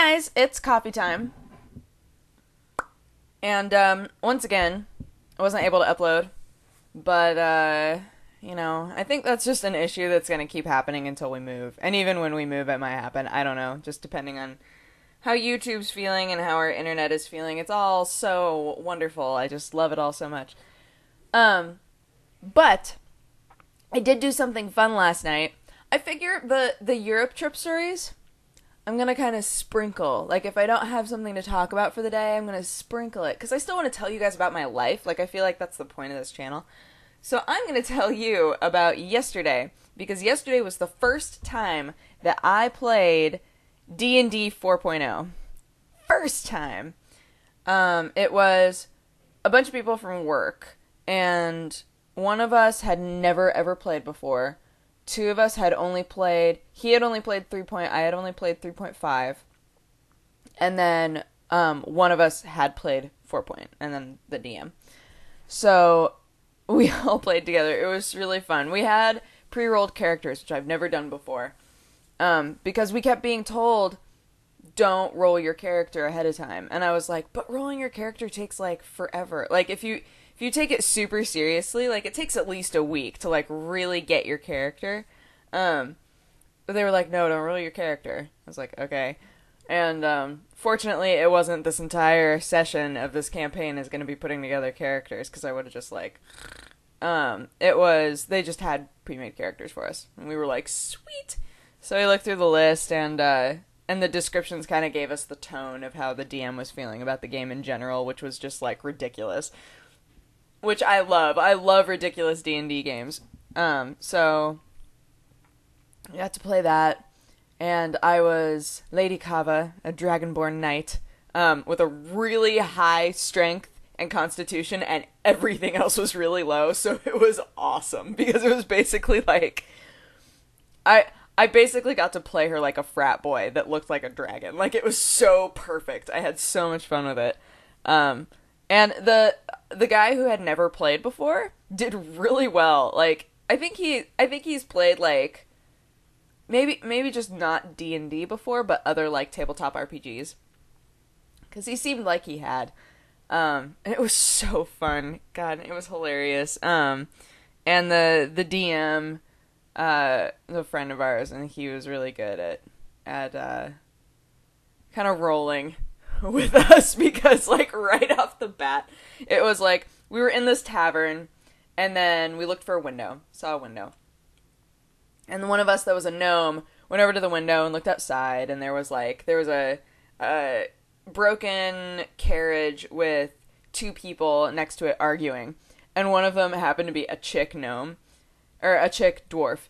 Guys, it's coffee time. And once again, I wasn't able to upload, but I think that's just an issue that's going to keep happening until we move. And even when we move it might happen. I don't know, just depending on how YouTube's feeling and how our internet is feeling. It's all so wonderful. I just love it all so much. But I did do something fun last night. I figure the Europe trip stories, I'm going to kind of sprinkle. Like, if I don't have something to talk about for the day, I'm going to sprinkle it. Because I still want to tell you guys about my life. Like, I feel like that's the point of this channel. So I'm going to tell you about yesterday. Because yesterday was the first time that I played D&D 4.0. First time. It was a bunch of people from work. And one of us had never ever played before. Two of us had only played, he had only played 3. I had only played 3.5. And then one of us had played 4. And then the DM. So we all played together. It was really fun. We had pre-rolled characters, which I've never done before. Because we kept being told, don't roll your character ahead of time. And I was like, but rolling your character takes like forever. Like if you take it super seriously, like, it takes at least a week to, like, really get your character. But they were like, no, don't roll your character. I was like, okay. And, fortunately, it wasn't this entire session of this campaign is going to be putting together characters, because I would have just, like, they just had pre-made characters for us. And we were like, sweet! So we looked through the list, and the descriptions kind of gave us the tone of how the DM was feeling about the game in general, which was just, like, ridiculous. Which I love. I love ridiculous D&D games. So I got to play that. And I was Lady Kava, a Dragonborn knight, with a really high strength and constitution, and everything else was really low. So it was awesome, because it was basically like, I basically got to play her like a frat boy that looked like a dragon. Like, it was so perfect. I had so much fun with it. And the guy who had never played before did really well. Like, I think he's played, like, maybe just not D&D before, but other, like, tabletop RPGs. Because he seemed like he had. And it was so fun. God, it was hilarious. And the DM, a friend of ours, and he was really good at kind of rolling with us, because, like, right off the bat, it was like, we were in this tavern, and then we looked for a window, saw a window, and one of us that was a gnome went over to the window and looked outside, and there was a broken carriage with two people next to it arguing, and one of them happened to be a chick gnome, or a chick dwarf,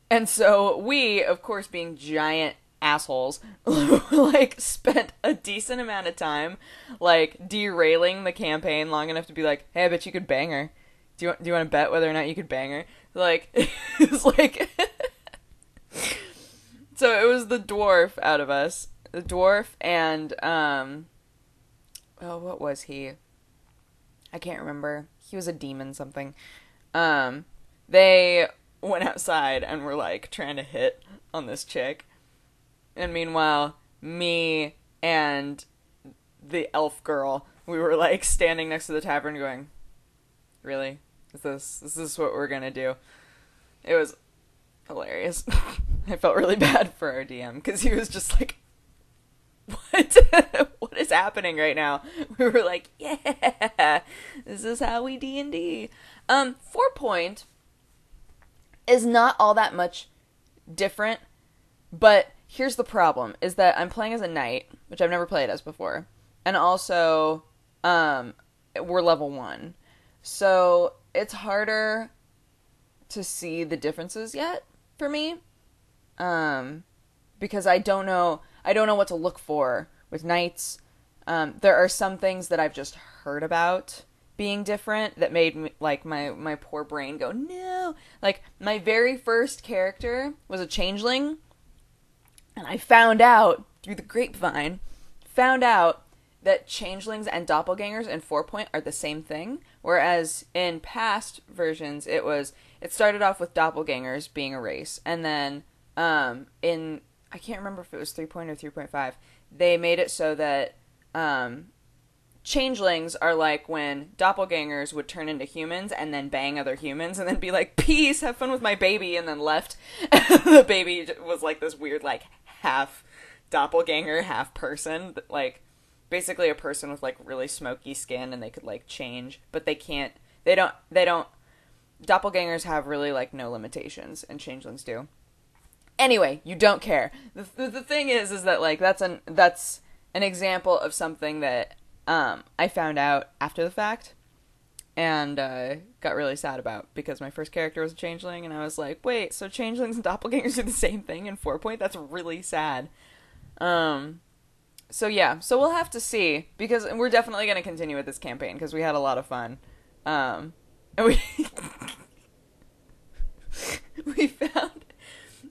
and so we, of course, being giant assholes, like, spent a decent amount of time, like, derailing the campaign long enough to be like, hey, I bet you could bang her. Do you want to bet whether or not you could bang her? Like, it's like, so it was the dwarf out of us. The dwarf and, what was he? I can't remember. He was a demon something. They went outside and were, like, trying to hit on this chick. And meanwhile, me and the elf girl, we were, like, standing next to the tavern going, really? Is this what we're gonna do? It was hilarious. I felt really bad for our DM, because he was just like, what? What is happening right now? We were like, yeah, this is how we D&D. 4 is not all that much different, but here's the problem, is that I'm playing as a knight, which I've never played as before, and also, we're level 1, so it's harder to see the differences yet, for me, because I don't know what to look for with knights. There are some things that I've just heard about being different that made me, like, my poor brain go, no, like, my very first character was a changeling. And I found out, through the grapevine, that changelings and doppelgangers in 4 are the same thing. Whereas in past versions, it started off with doppelgangers being a race. And then, I I can't remember if it was 3 or 3.5. They made it so that changelings are like when doppelgangers would turn into humans and then bang other humans and then be like, peace, have fun with my baby, and then left. The baby was like this weird, like, half doppelganger, half person, like, basically a person with, like, really smoky skin, and they could, like, change, but they don't, doppelgangers have really, like, no limitations, and changelings do. Anyway, you don't care. The thing is that, like, that's an example of something that I found out after the fact and got really sad about, because my first character was a changeling, and I was like, wait, so changelings and doppelgangers do the same thing in 4 Point? That's really sad. So yeah, so we'll have to see, because we're definitely going to continue with this campaign, because we had a lot of fun. And we we found,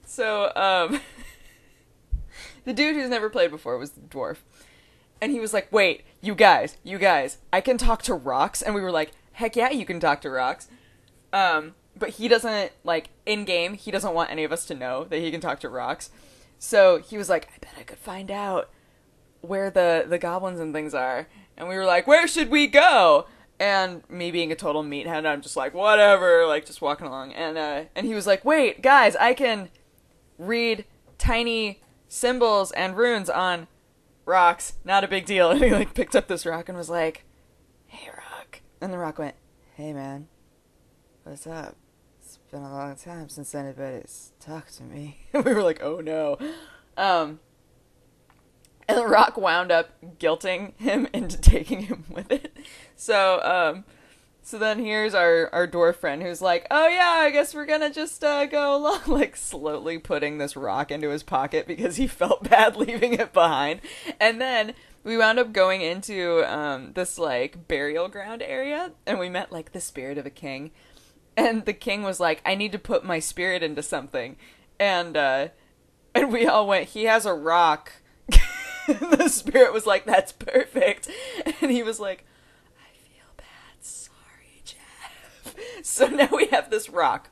so the dude who's never played before was the dwarf. And he was like, wait, you guys, I can talk to rocks. And we were like, heck yeah, you can talk to rocks. But he doesn't, like, in-game, he doesn't want any of us to know that he can talk to rocks. So he was like, I bet I could find out where the goblins and things are. And we were like, where should we go? And me being a total meathead, I'm just like, whatever, like, just walking along. And he was like, wait, guys, I can read tiny symbols and runes on rocks, not a big deal. And he, like, picked up this rock and was like, hey, rock. And the rock went, hey, man, what's up? It's been a long time since anybody's talked to me. We were like, oh no. And the rock wound up guilting him into taking him with it. So then here's our dwarf friend who's like, oh yeah, I guess we're gonna just go along, like, slowly putting this rock into his pocket because he felt bad leaving it behind. And then we wound up going into this, like, burial ground area, and we met, like, the spirit of a king. And the king was like, I need to put my spirit into something. And we all went, he has a rock. And the spirit was like, that's perfect. And he was like, I feel bad, sorry, Jeff. So now we have this rock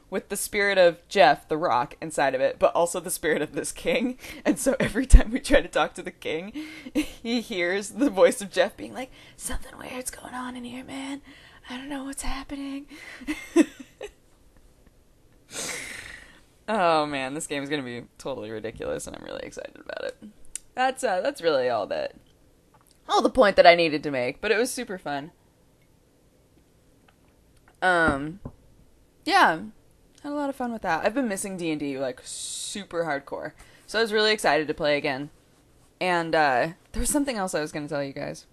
with the spirit of Jeff, the rock, inside of it, but also the spirit of this king. And so every time we try to talk to the king, he hears the voice of Jeff being like, something weird's going on in here, man. I don't know what's happening. Oh man, this game is going to be totally ridiculous, and I'm really excited about it. That's really all the point that I needed to make, but it was super fun. Yeah, had a lot of fun with that. I've been missing D&D, like, super hardcore, so I was really excited to play again. And there was something else I was going to tell you guys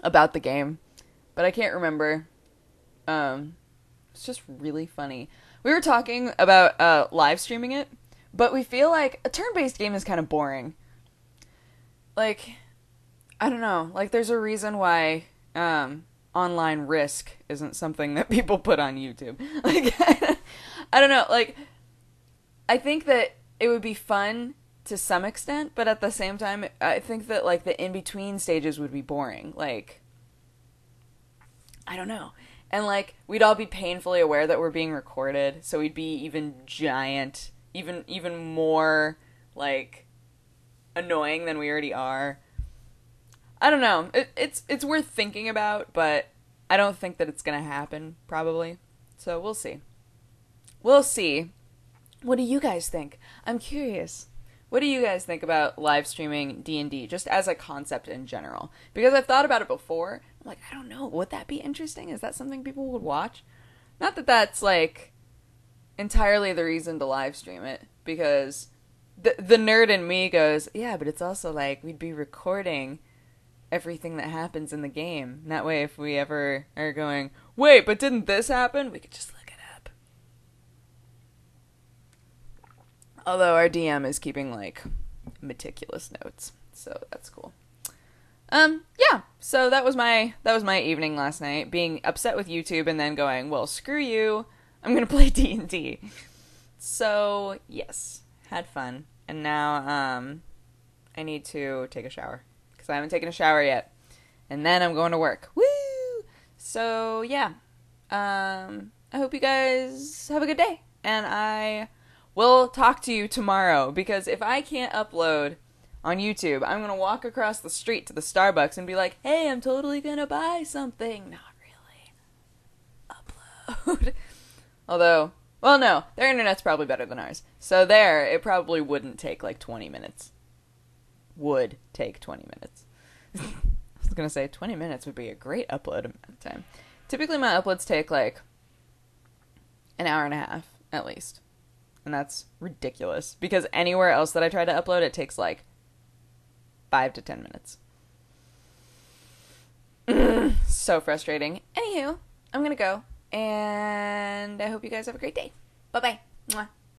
about the game, but I can't remember. It's just really funny. We were talking about live streaming it, but we feel like a turn-based game is kind of boring. Like, I don't know. Like, there's a reason why online Risk isn't something that people put on YouTube. Like, I don't know. Like, I think that it would be fun to some extent, but at the same time, I think that, like, the in-between stages would be boring. Like, I don't know. And, like, we'd all be painfully aware that we're being recorded, so we'd be even more, like, annoying than we already are. I don't know. It's worth thinking about, but I don't think that it's gonna happen, probably. So we'll see. We'll see. What do you guys think? I'm curious. What do you guys think about live streaming D&D, just as a concept in general? Because I've thought about it before. I'm like, I don't know. Would that be interesting? Is that something people would watch? Not that that's, like, entirely the reason to live stream it, because the nerd in me goes, yeah, but it's also like we'd be recording everything that happens in the game. And that way, if we ever are going, wait, but didn't this happen? We could just look it up. Although our DM is keeping, like, meticulous notes, so that's cool. Yeah, so that was my evening last night, being upset with YouTube and then going, well, screw you, I'm gonna play D&D. So, yes, had fun. And now, I need to take a shower, because I haven't taken a shower yet. And then I'm going to work. Woo! So, yeah. I hope you guys have a good day. And I will talk to you tomorrow, because if I can't upload on YouTube, I'm going to walk across the street to the Starbucks and be like, hey, I'm totally going to buy something. Not really. Upload. Although, well, no, their internet's probably better than ours. So there, it probably wouldn't take like 20 minutes. Would take 20 minutes. I was going to say 20 minutes would be a great upload amount of time. Typically my uploads take like an hour and a half, at least. And that's ridiculous, because anywhere else that I try to upload, it takes like 5 to 10 minutes. So frustrating. Anywho, I'm gonna go, and I hope you guys have a great day. Bye-bye. Mwah.